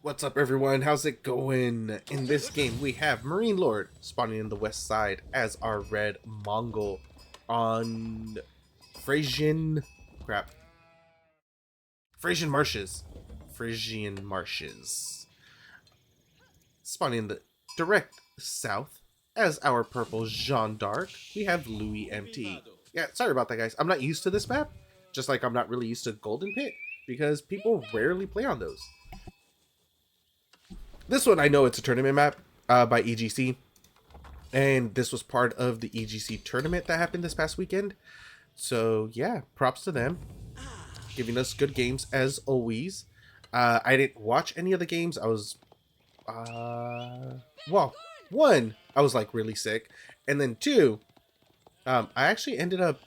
What's up, everyone? How's it going? In this game, we have MarineLord spawning in the west side as our red Mongol on Frisian Marshes. Frisian Marshes. Spawning in the direct south as our purple Jeanne d'Arc, we have loueMT. Yeah, sorry about that, guys. I'm not used to this map, just like I'm not really used to Golden Pit, because people rarely play on those. This one, I know it's a tournament map by EGC, and this was part of the EGC tournament that happened this past weekend. So yeah, props to them, giving us good games as always. I didn't watch any of the games. I was, well, one, I was like really sick, and then two, I actually ended up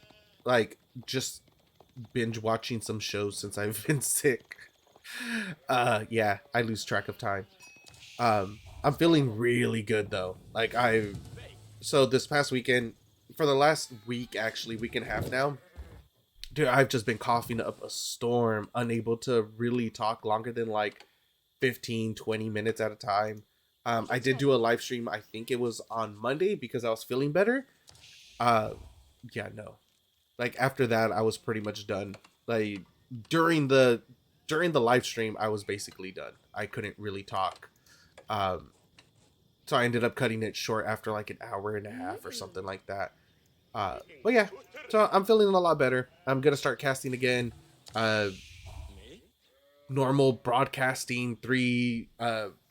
like just binge watching some shows since I've been sick. Yeah, I lose track of time. I'm feeling really good though. So this past weekend, for the last week, actually week and a half now, dude, I've just been coughing up a storm, unable to really talk longer than like 15-20 minutes at a time. I did do a live stream, I think it was on Monday, because I was feeling better. Yeah, no, like after that I was pretty much done. Like during the live stream I was basically done. I couldn't really talk. So I ended up cutting it short after like an hour and a half or something like that. But yeah, so I'm feeling a lot better. I'm gonna start casting again. Normal broadcasting, three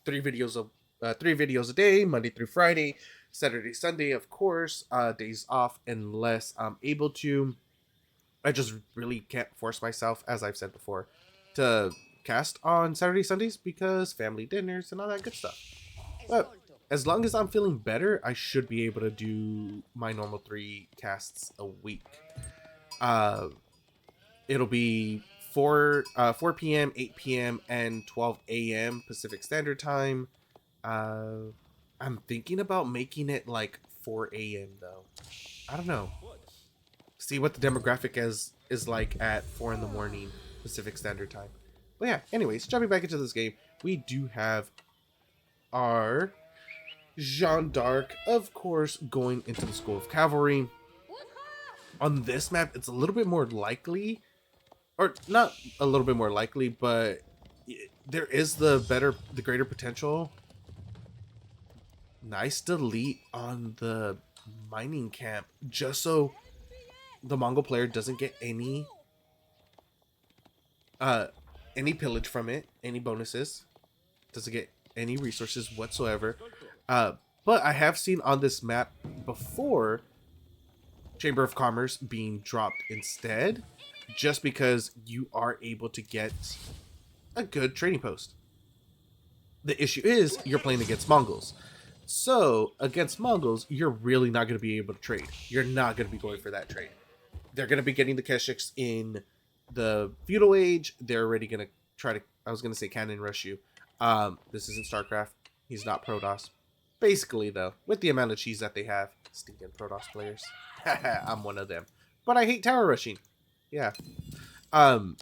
videos a day, Monday through Friday, Saturday, Sunday, of course. Days off unless I'm able to. I just really can't force myself, as I've said before, to cast on Saturday, Sundays, because family dinners and all that good stuff. But as long as I'm feeling better, I should be able to do my normal 3 casts a week. It'll be 4 p.m., 8 p.m., and 12 a.m. Pacific Standard Time. I'm thinking about making it like 4 a.m. though. I don't know. See what the demographic is like at 4 in the morning Pacific Standard Time. But yeah, anyways, jumping back into this game, we do have our Jeanne d'Arc, of course, going into the School of Cavalry. On this map, it's a little bit more likely, or not a little bit more likely, but there is the greater potential. Nice delete on the mining camp, just so the Mongol player doesn't get any pillage from it, any bonuses, doesn't get any resources whatsoever. But I have seen on this map before Chamber of Commerce being dropped instead, just because you are able to get a good trading post. The issue is you're playing against Mongols. So against Mongols, you're really not going to be able to trade. You're not going to be going for that trade. They're going to be getting the Keshiks in the feudal age. They're already going to try to, I was going to say cannon rush you. This isn't StarCraft. He's not Protoss. Basically though, with the amount of cheese that they have, stinking Protoss players. I'm one of them. But I hate tower rushing. Yeah. Gonna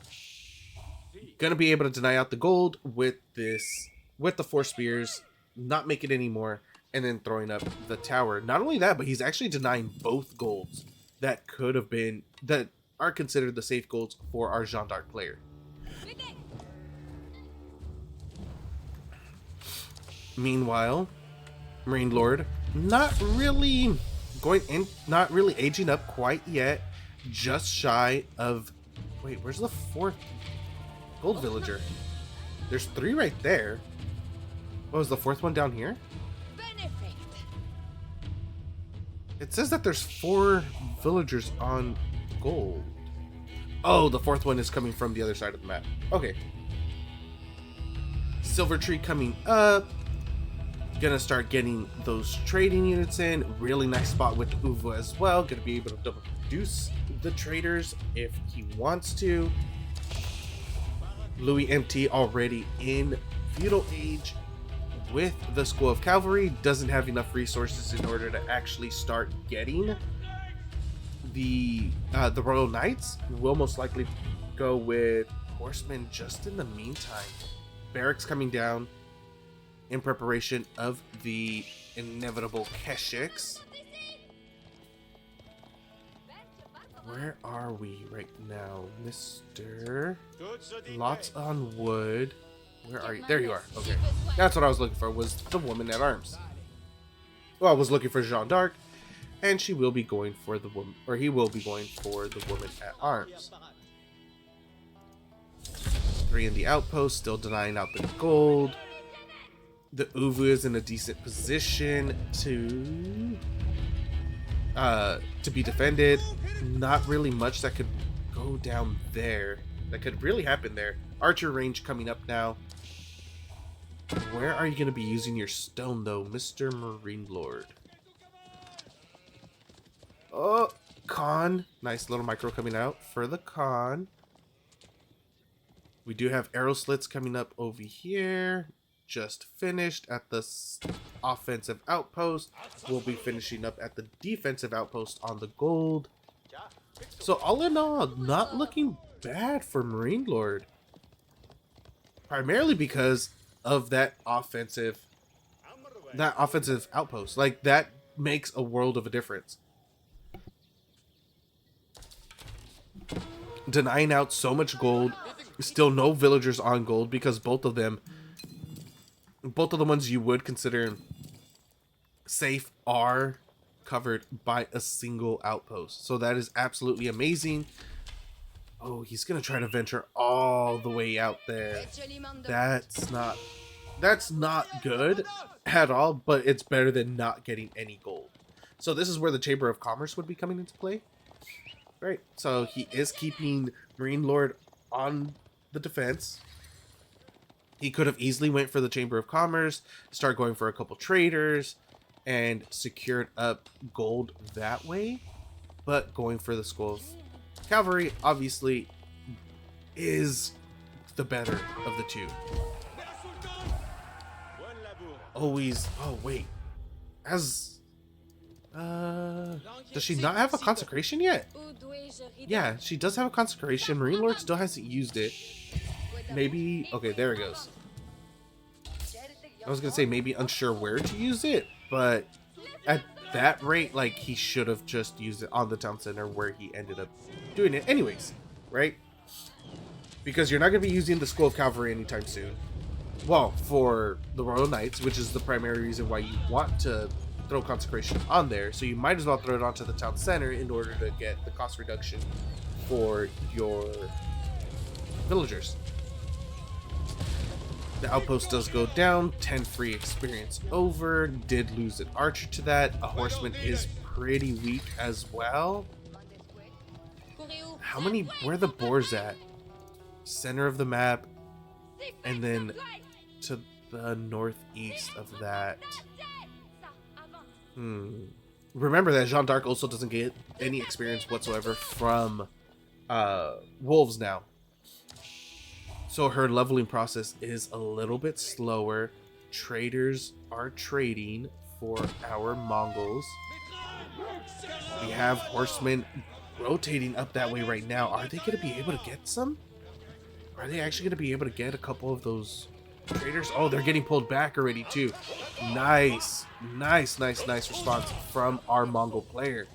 be able to deny out the gold with the 4 spears, not make it anymore, and then throwing up the tower. Not only that, but he's actually denying both golds that are considered the safe golds for our Jeanne d'Arc player. Meanwhile, MarineLord not really aging up quite yet. Just shy of, wait, where's the 4th gold villager? There's 3 right there. What was the 4th one down here? It says that there's 4 villagers on gold. Oh, the 4th one is coming from the other side of the map. Okay. Silver tree coming up. Gonna start getting those trading units in. Really nice spot with the Uvu as well. Gonna be able to double produce the traders if he wants to. loueMT already in feudal age with the School of Cavalry. Doesn't have enough resources in order to actually start getting the Royal Knights. Will most likely go with horsemen just in the meantime. barracks coming down in preparation of the inevitable Keshiks. Where are we right now, Mr.? Lots on wood. Where are you? There you are. Okay. That's what I was looking for, was the woman at arms. Well, I was looking for Jeanne d'Arc, and she will be going for the woman, or he will be going for the woman at arms. 3 in the outpost, still denying out the gold. The Uvu is in a decent position to be defended. Not really much that could go down there. That could really happen there. Archer range coming up now. Where are you going to be using your stone, though, Mr. MarineLord? Oh, Khan. Nice little micro coming out for the Khan. We do have arrow slits coming up over here. Just finished at the offensive outpost. We'll be finishing up at the defensive outpost on the gold. So all in all, not looking bad for MarineLord. Primarily because of that offensive outpost. Like, that makes a world of a difference. Denying out so much gold. Still no villagers on gold because both of the ones you would consider safe are covered by a single outpost. So that is absolutely amazing. Oh, he's gonna try to venture all the way out there. That's not good at all, but it's better than not getting any gold. So this is where the Chamber of Commerce would be coming into play. Right, so he is keeping MarineLord on the defense. He could have easily went for the Chamber of Commerce, start going for a couple traders, and secured up gold that way. But going for the School of Cavalry, obviously, is the better of the two. Always, oh wait, does she not have a consecration yet? Yeah, she does have a consecration. MarineLord still hasn't used it. Maybe, okay, there it goes. I was gonna say maybe unsure where to use it, but at that rate, like, he should have just used it on the town center where he ended up doing it anyways, right? Because you're not gonna be using the School of Cavalry anytime soon. Well, for the Royal Knights, which is the primary reason why you want to throw consecration on there, so you might as well throw it onto the town center in order to get the cost reduction for your villagers. The outpost does go down, 10 free experience over. Did lose an archer to that. A horseman is pretty weak as well. How many, where are the boars at? Center of the map, and then to the northeast of that. Remember that Jeanne d'Arc also doesn't get any experience whatsoever from wolves now. So her leveling process is a little bit slower. Traders are trading for our Mongols. We have horsemen rotating up that way right now. Are they going to be able to get some? Are they actually going to be able to get a couple of those traders? Oh, they're getting pulled back already too. Nice response from our Mongol player.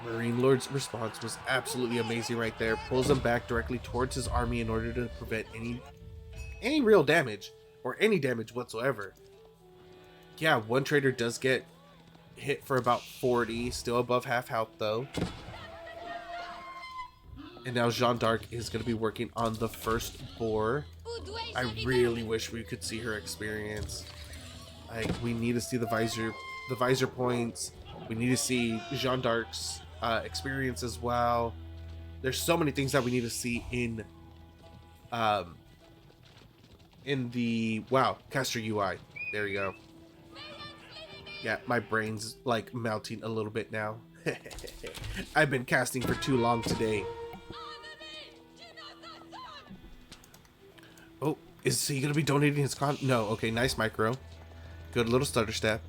MarineLord's response was absolutely amazing right there. Pulls them back directly towards his army in order to prevent any real damage or any damage whatsoever. Yeah, one trader does get hit for about 40, still above half health though. And now Jeanne d'Arc is going to be working on the first boar. I really wish we could see her experience. Like, we need to see the visor points. We need to see Jeanne d'Arc's experience as well. There's so many things that we need to see in the caster UI. There you go. Yeah, my brain's like melting a little bit now. I've been casting for too long today. Oh, is he gonna be donating his con? No. Okay, nice micro. Good little stutter step.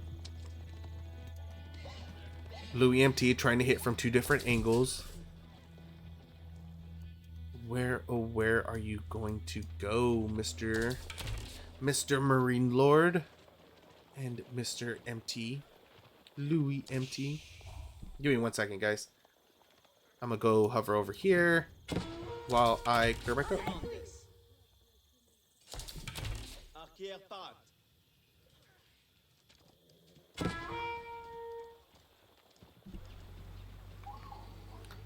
loueMT trying to hit from two different angles. Where, oh, where are you going to go, Mr. MarineLord and Mr. MT? loueMT. Give me 1 second, guys. I'm gonna go hover over here while I clear my throat.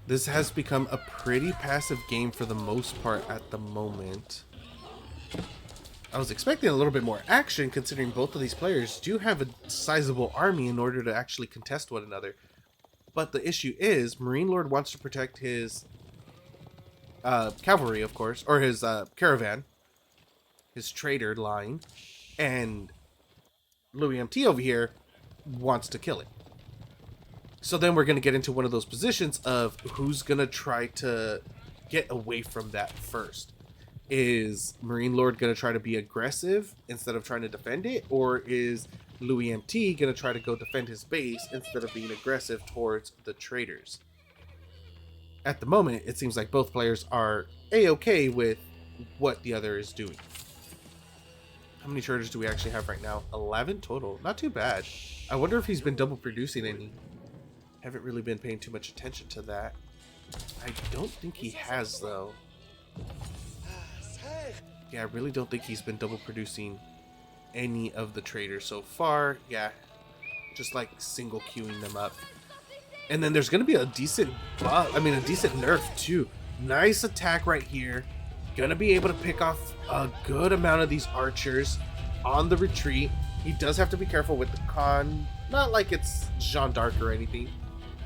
This has become a pretty passive game for the most part at the moment. I was expecting a little bit more action, considering both of these players do have a sizable army in order to actually contest one another. But the issue is, MarineLord wants to protect his cavalry, of course, or his caravan, his trader line, and loueMT over here wants to kill it. So then we're going to get into one of those positions of who's going to try to get away from that first. Is MarineLord going to try to be aggressive instead of trying to defend it? Or is loueMT going to try to go defend his base instead of being aggressive towards the traders? At the moment, it seems like both players are A-okay with what the other is doing. How many traders do we actually have right now? 11 total. Not too bad. I wonder if he's been double producing any. Haven't really been paying too much attention to that. I don't think he has, though. Yeah, I really don't think he's been double producing any of the traders so far. Yeah, just like single queuing them up. And then there's going to be a decent buff, a decent nerf too. Nice attack right here. Gonna be able to pick off a good amount of these archers on the retreat. He does have to be careful with the con. Not like it's Jeanne d'Arc or anything,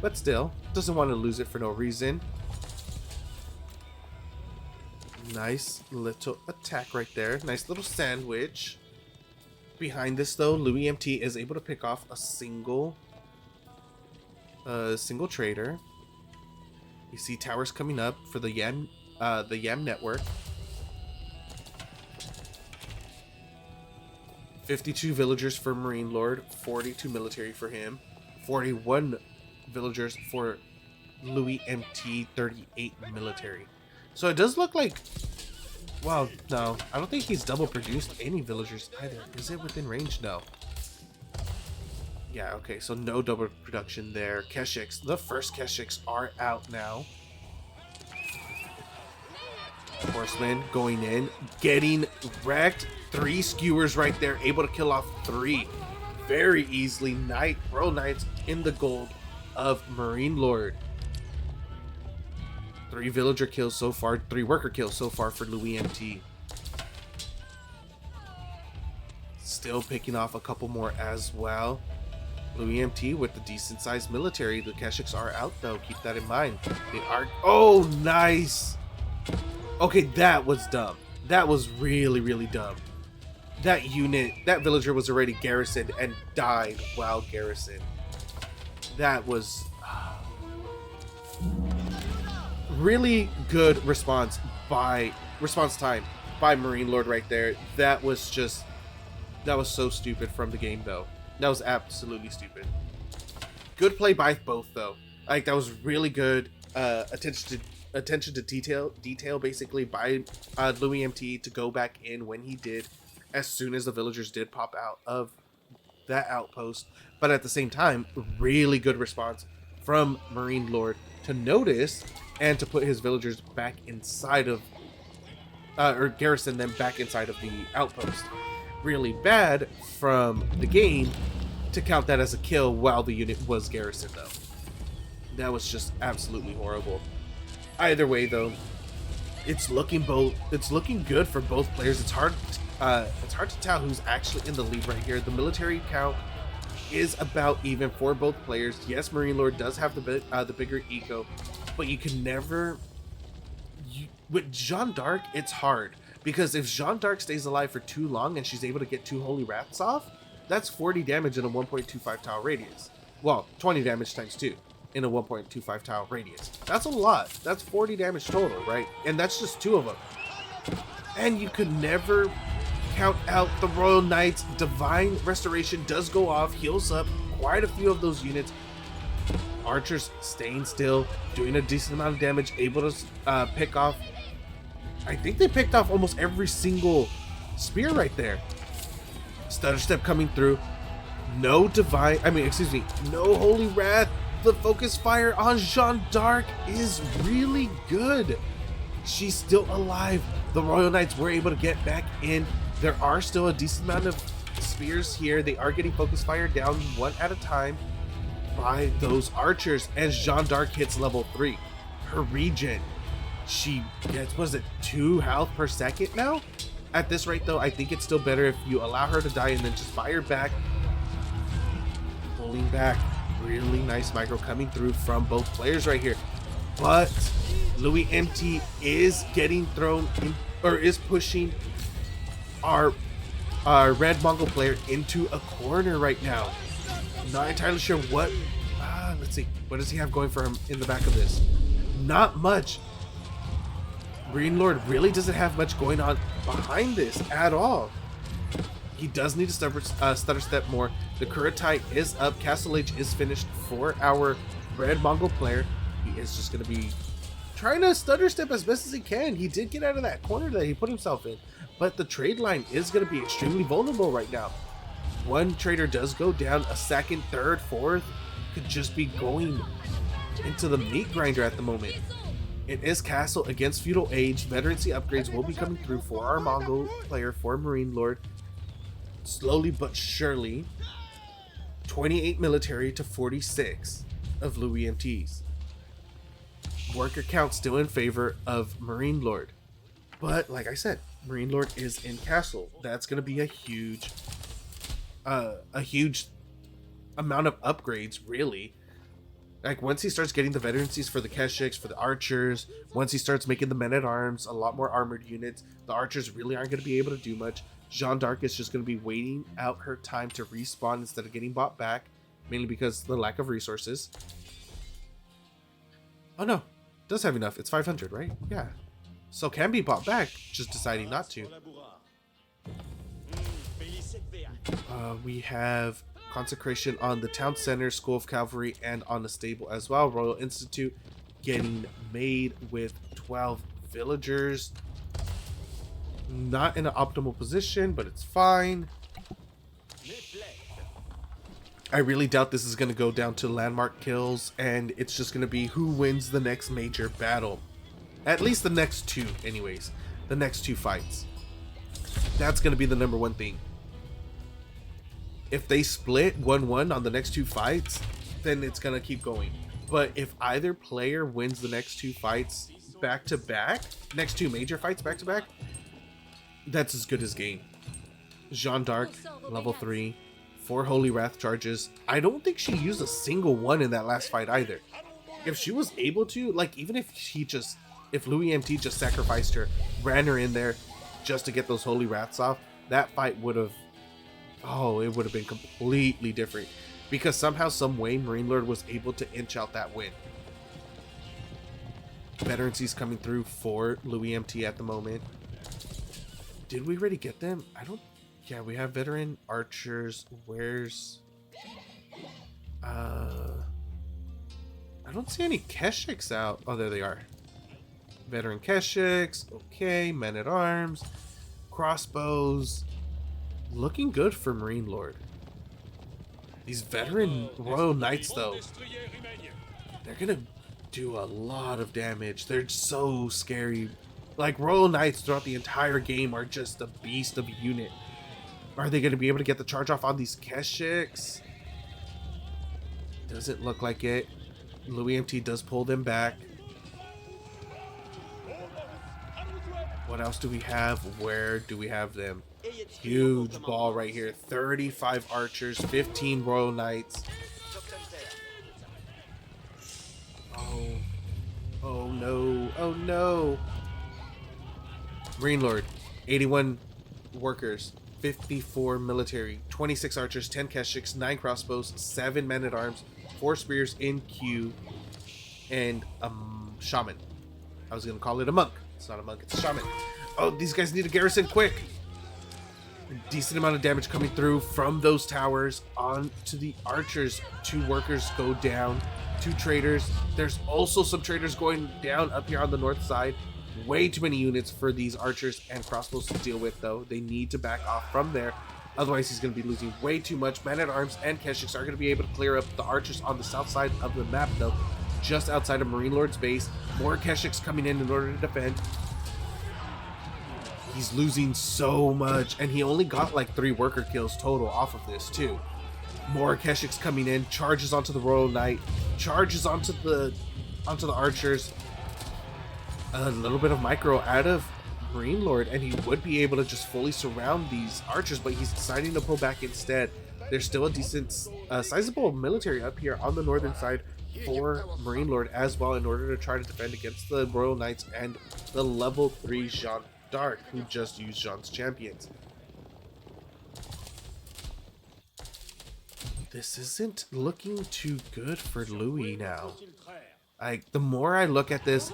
but still, doesn't want to lose it for no reason. Nice little attack right there. Nice little sandwich. Behind this though, loueMT is able to pick off a single trader. You see towers coming up for the Jeanne network. 52 villagers for MarineLord, 42 military for him, 41 villagers for loueMT, 38 military. So it does look like, well, no, I don't think he's double produced any villagers either. Is it within range? No. Yeah, okay, so no double production there. Keshiks, the first Keshiks are out now. Horsemen going in, getting wrecked. 3 skewers right there, able to kill off 3 very easily. Royal Knights in the gold of MarineLord. 3 villager kills so far, 3 worker kills so far for loueMT. Still picking off a couple more as well. loueMT with the decent sized military. The Keshiks are out though, keep that in mind. They are, oh nice. Okay, that was dumb. That was really, really dumb. That unit, that villager was already garrisoned and died while garrisoned. That was really good response time by MarineLord right there. That was so stupid from the game though. That was absolutely stupid. Good play by both though. Like that was really good attention to detail basically by loueMT to go back in when he did, as soon as the villagers did pop out of that outpost. But at the same time, really good response from MarineLord to notice and to put his villagers back inside of or garrison them back inside of the outpost. Really bad from the game to count that as a kill while the unit was garrisoned though. That was just absolutely horrible. Either way though, it's looking good for both players. It's hard to tell who's actually in the lead right here. The military count is about even for both players. Yes, MarineLord does have the bigger eco, but you can never with Jeanne d'Arc, it's hard because if Jeanne d'Arc stays alive for too long and she's able to get 2 holy wraths off, that's 40 damage in a 1.25 tile radius. Well, 20 damage times 2 in a 1.25 tile radius. That's a lot. That's 40 damage total, right? And that's just 2 of them. And you could never count out the Royal Knights. Divine Restoration does go off, heals up quite a few of those units. Archers staying still, doing a decent amount of damage, able to pick off I think they picked off almost every single spear right there. Stutter step coming through. No no Holy Wrath. The focus fire on Jeanne d'Arc is really good. She's still alive. The Royal Knights were able to get back in. There are still a decent amount of spears here. They are getting focus fire down one at a time by those archers as Jeanne d'Arc hits level 3. Her regen, she gets, was it 2 health per second now? At this rate though, I think it's still better if you allow her to die and then just fire back. Pulling back. Really nice micro coming through from both players right here. But loueMT is getting thrown in, or is pushing our red Mongol player into a corner right now. Not entirely sure what, let's see, what does he have going for him in the back of this? Not much. MarineLord really doesn't have much going on behind this at all. He does need to stutter step more. The Kuretai is up. Castle Age is finished for our red Mongol player. He is just going to be trying to stutter step as best as he can. He did get out of that corner that he put himself in, but the trade line is going to be extremely vulnerable right now. One trader does go down. A second, third, fourth could just be going into the meat grinder at the moment. It is Castle against Feudal Age. Veterancy upgrades will be coming through for our Mongol player, for MarineLord. Slowly but surely, 28 military to 46 of loueMT's. Worker count still in favor of MarineLord. But like I said, MarineLord is in Castle. That's going to be a huge amount of upgrades, really. Like, once he starts getting the veterancies for the Keshiks, for the archers, once he starts making the men-at-arms, a lot more armored units, the archers really aren't going to be able to do much. Jeanne d'Arc is just going to be waiting out her time to respawn instead of getting bought back, mainly because of the lack of resources. Oh no, it does have enough. It's 500, right? Yeah. So can be bought back, just deciding not to. We have consecration on the town center, School of Cavalry, and on the stable as well. Royal Institute getting made with 12 villagers. Not in an optimal position, but it's fine. I really doubt this is going to go down to landmark kills, and it's just going to be who wins the next major battle. At least the next two, anyways. The next two fights. That's going to be the number one thing. If they split 1-1 on the next two fights, then it's going to keep going. But if either player wins the next two fights back-to-back, next two major fights back-to-back, that's as good as game. Jeanne d'Arc, level 3, 4 Holy Wrath charges. I don't think she used a single one in that last fight either. If she was able to, like, even if loueMT just sacrificed her, ran her in there just to get those Holy Wraths off, that fight would have, it would have been completely different. Because somehow, some way, MarineLord was able to inch out that win. Veterancies coming through for loueMT at the moment. Did we already get them? Yeah, we have veteran archers. Where's... I don't see any Keshiks out. Oh, there they are. Veteran Keshiks. Okay, men-at-arms. Crossbows. Looking good for MarineLord. These veteran Royal Knights, though, they're gonna do a lot of damage. They're so scary. Like, Royal Knights throughout the entire game are just a beast of a unit. Are they going to be able to get the charge off on these Keshiks? Doesn't look like it. loueMT does pull them back. What else do we have? Where do we have them? Huge ball right here. 35 archers, 15 Royal Knights. Oh no. Oh no. MarineLord, 81 workers, 54 military, 26 archers, 10 Keshiks, 9 crossbows, 7 men-at-arms, 4 spears in queue, and a shaman. I was going to call it a monk. It's not a monk, it's a shaman. Oh, these guys need a garrison quick. A decent amount of damage coming through from those towers onto the archers. 2 workers go down, 2 traders. There's also some traders going down up here on the north side. Way too many units for these archers and crossbows to deal with, though. They need to back off from there. Otherwise, he's going to be losing way too much. Man-at-Arms and Keshiks are going to be able to clear up the archers on the south side of the map, though. Just outside of MarineLord's base. More Keshiks coming in order to defend. He's losing so much. And he only got like 3 worker kills total off of this, too. More Keshiks coming in. Charges onto the Royal Knight. Charges onto the archers. A little bit of micro out of MarineLord, and he would be able to just fully surround these archers, but he's deciding to pull back instead. There's still a decent, sizable military up here on the northern side for MarineLord as well in order to try to defend against the Royal Knights and the level 3 Jeanne d'Arc, who just used Jeanne's champions. This isn't looking too good for Louis now. Like, the more I look at this,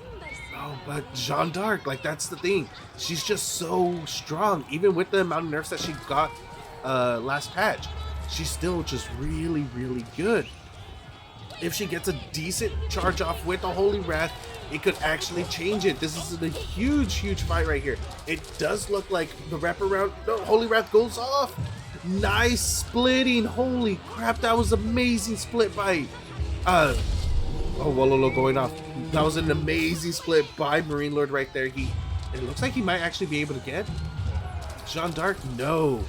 oh, but Jeanne d'Arc, like, that's the thing. She's just so strong. Even with the amount of nerfs that she got last patch, she's still just really, really good. If she gets a decent charge off with the Holy Wrath, it could actually change it. This is a huge, huge fight right here. It does look like the wraparound. No, Holy Wrath goes off. Nice splitting. Holy crap, that was amazing split by oh, Wololo going off. That was an amazing split by MarineLord right there. It looks like he might actually be able to get Jeanne d'Arc. No.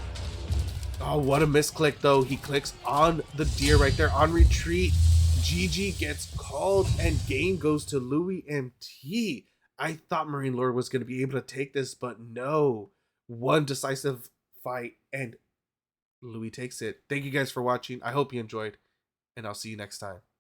Oh, what a misclick, though. He clicks on the deer right there on retreat. GG gets called, and game goes to loueMT. I thought MarineLord was going to be able to take this, but no. One decisive fight, and Louis takes it. Thank you guys for watching. I hope you enjoyed, and I'll see you next time.